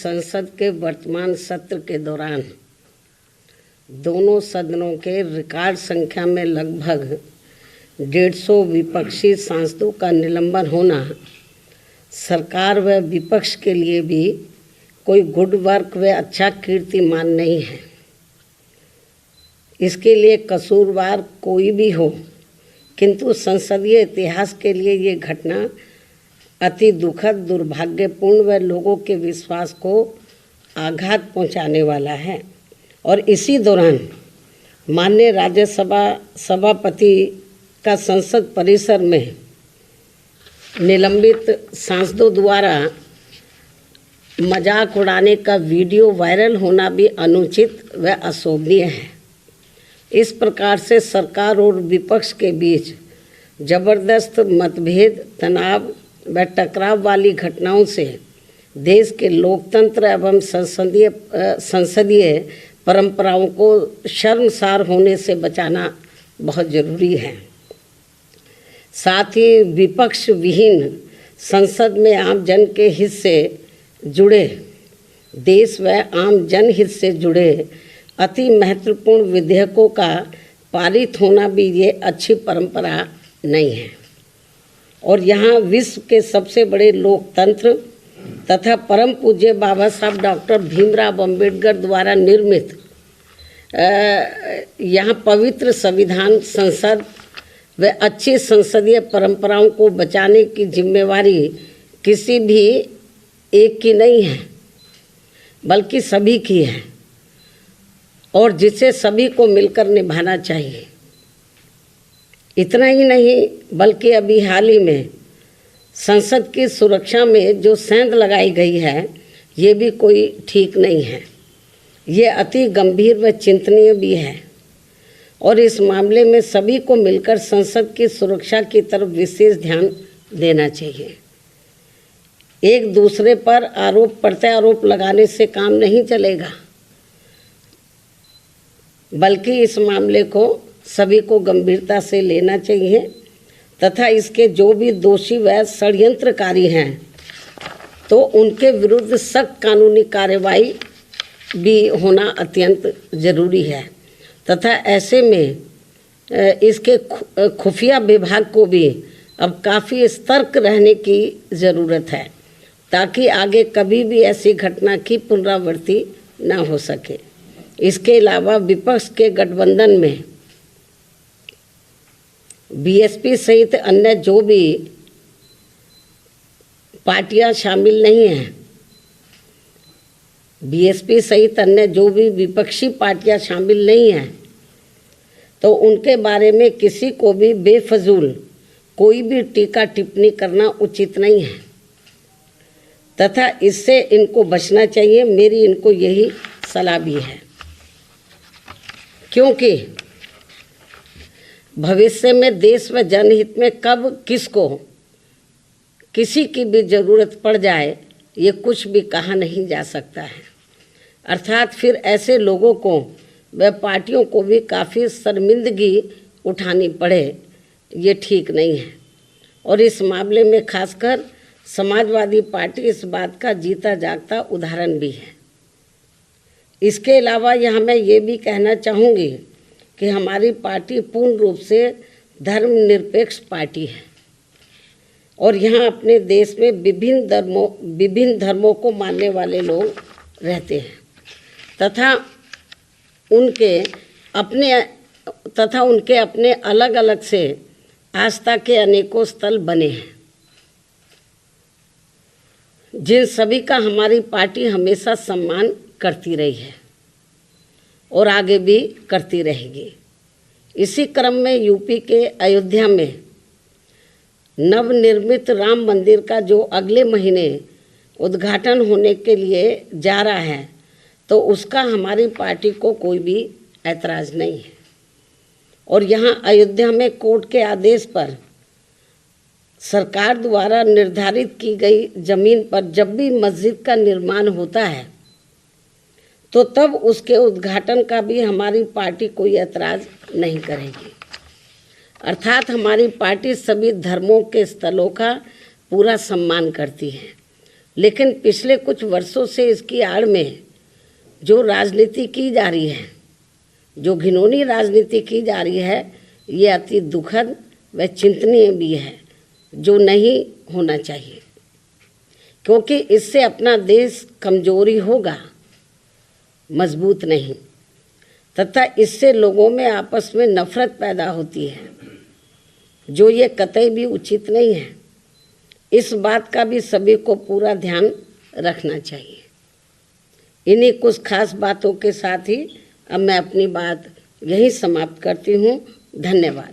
संसद के वर्तमान सत्र के दौरान दोनों सदनों के रिकॉर्ड संख्या में लगभग 150 विपक्षी सांसदों का निलंबन होना सरकार व विपक्ष के लिए भी कोई गुड वर्क व अच्छा कीर्तिमान नहीं है। इसके लिए कसूरवार कोई भी हो, किंतु संसदीय इतिहास के लिए ये घटना अति दुखद, दुर्भाग्यपूर्ण व लोगों के विश्वास को आघात पहुंचाने वाला है। और इसी दौरान माननीय राज्यसभा सभापति का संसद परिसर में निलंबित सांसदों द्वारा मजाक उड़ाने का वीडियो वायरल होना भी अनुचित व अशोभनीय है। इस प्रकार से सरकार और विपक्ष के बीच जबरदस्त मतभेद, तनाव व टकराव वाली घटनाओं से देश के लोकतंत्र एवं संसदीय परंपराओं को शर्मसार होने से बचाना बहुत जरूरी है। साथ ही विपक्ष विहीन संसद में आम जन के हित से जुड़े, देश व आम जनहित से जुड़े अति महत्वपूर्ण विधेयकों का पारित होना भी ये अच्छी परंपरा नहीं है। और यहाँ विश्व के सबसे बड़े लोकतंत्र तथा परम पूज्य बाबा साहब डॉक्टर भीमराव अंबेडकर द्वारा निर्मित यहाँ पवित्र संविधान, संसद व अच्छी संसदीय परंपराओं को बचाने की जिम्मेवारी किसी भी एक की नहीं है, बल्कि सभी की है और जिसे सभी को मिलकर निभाना चाहिए। इतना ही नहीं, बल्कि अभी हाल ही में संसद की सुरक्षा में जो सेंध लगाई गई है, ये भी कोई ठीक नहीं है। ये अति गंभीर व चिंतनीय भी है और इस मामले में सभी को मिलकर संसद की सुरक्षा की तरफ विशेष ध्यान देना चाहिए। एक दूसरे पर आरोप प्रत्यारोप लगाने से काम नहीं चलेगा, बल्कि इस मामले को सभी को गंभीरता से लेना चाहिए तथा इसके जो भी दोषी व षड्यंत्रकारी हैं तो उनके विरुद्ध सख्त कानूनी कार्रवाई भी होना अत्यंत जरूरी है तथा ऐसे में इसके खुफिया विभाग को भी अब काफ़ी सतर्क रहने की ज़रूरत है ताकि आगे कभी भी ऐसी घटना की पुनरावृत्ति ना हो सके। इसके अलावा विपक्ष के गठबंधन में बीएसपी सहित अन्य जो भी पार्टियां शामिल नहीं हैं, बीएसपी सहित अन्य जो भी विपक्षी पार्टियां शामिल नहीं हैं, तो उनके बारे में किसी को भी बेफजूल कोई भी टीका टिप्पणी करना उचित नहीं है तथा इससे इनको बचना चाहिए। मेरी इनको यही सलाह भी है, क्योंकि भविष्य में देश व जनहित में कब किसको किसी की भी ज़रूरत पड़ जाए, ये कुछ भी कहा नहीं जा सकता है। अर्थात फिर ऐसे लोगों को व पार्टियों को भी काफ़ी शर्मिंदगी उठानी पड़े, ये ठीक नहीं है। और इस मामले में खासकर समाजवादी पार्टी इस बात का जीता जागता उदाहरण भी है। इसके अलावा यहाँ मैं ये भी कहना चाहूँगी कि हमारी पार्टी पूर्ण रूप से धर्मनिरपेक्ष पार्टी है और यहाँ अपने देश में विभिन्न धर्मों को मानने वाले लोग रहते हैं तथा उनके अपने अलग अलग से आस्था के अनेकों स्थल बने हैं, जिन सभी का हमारी पार्टी हमेशा सम्मान करती रही है और आगे भी करती रहेगी। इसी क्रम में यूपी के अयोध्या में नवनिर्मित राम मंदिर का जो अगले महीने उद्घाटन होने के लिए जा रहा है, तो उसका हमारी पार्टी को कोई भी ऐतराज़ नहीं है। और यहाँ अयोध्या में कोर्ट के आदेश पर सरकार द्वारा निर्धारित की गई जमीन पर जब भी मस्जिद का निर्माण होता है, तो तब उसके उद्घाटन का भी हमारी पार्टी कोई ऐतराज़ नहीं करेगी। अर्थात हमारी पार्टी सभी धर्मों के स्थलों का पूरा सम्मान करती है लेकिन पिछले कुछ वर्षों से इसकी आड़ में जो राजनीति की जा रही है, जो घिनौनी राजनीति की जा रही है, ये अति दुखद व चिंतनीय भी है, जो नहीं होना चाहिए, क्योंकि इससे अपना देश कमजोरी होगा, मजबूत नहीं, तथा इससे लोगों में आपस में नफरत पैदा होती है, जो ये कतई भी उचित नहीं है। इस बात का भी सभी को पूरा ध्यान रखना चाहिए। इन्हीं कुछ खास बातों के साथ ही अब मैं अपनी बात यहीं समाप्त करती हूँ। धन्यवाद।